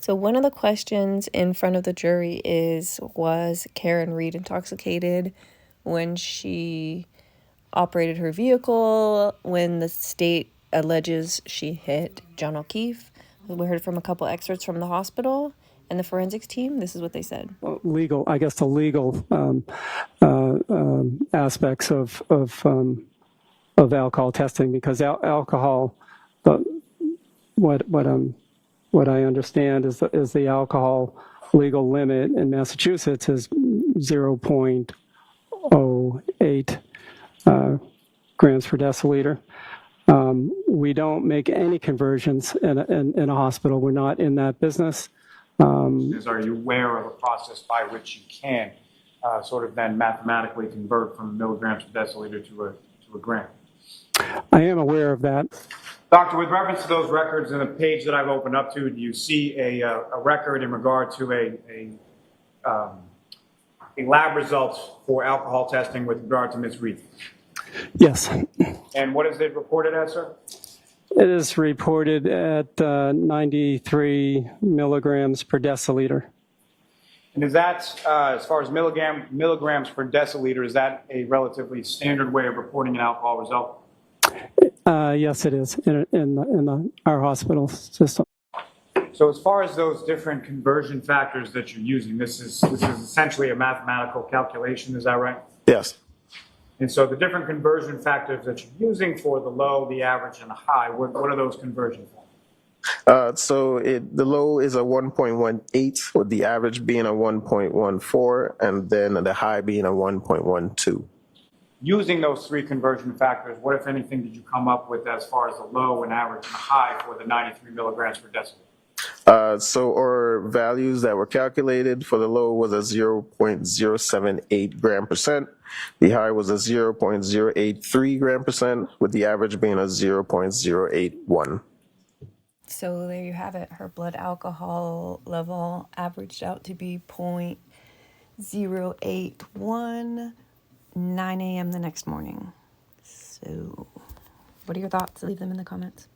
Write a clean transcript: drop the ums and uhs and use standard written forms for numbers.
So one of the questions in front of the jury is, was Karen Reed intoxicated when she operated her vehicle, when the state alleges she hit John O'Keefe? We heard from a couple excerpts from the hospital and the forensics team. This is what they said. Well, the legal aspects of alcohol testing, because alcohol, what I understand is the alcohol legal limit in Massachusetts is 0.08 grams per deciliter. We don't make any conversions in a hospital. We're not in that business. Are you aware of a process by which you can sort of then mathematically convert from milligrams per deciliter to a gram? I am aware of that. Doctor, with reference to those records in the page that I've opened up to, do you see a record in regard to a lab results for alcohol testing with regard to Ms. Reed? Yes. And what is it reported as, sir? It is reported at 93 milligrams per deciliter. And is that, as far as milligrams per deciliter, is that a relatively standard way of reporting an alcohol result? Yes, it is in our hospital system. So as far as those different conversion factors that you're using, this is essentially a mathematical calculation, is that right? Yes. And so the different conversion factors that you're using for the low, the average, and the high, what are those conversion factors? So the low is a 1.18, with the average being a 1.14, and then the high being a 1.12. Using those three conversion factors, what, if anything, did you come up with as far as the low and average and the high for the 93 milligrams per deciliter? So our values that were calculated for the low was a 0.078 gram percent. The high was a 0.083 gram percent, with the average being a 0.081. So there you have it. Her blood alcohol level averaged out to be 0.081, 9 a.m. the next morning. So what are your thoughts? Leave them in the comments.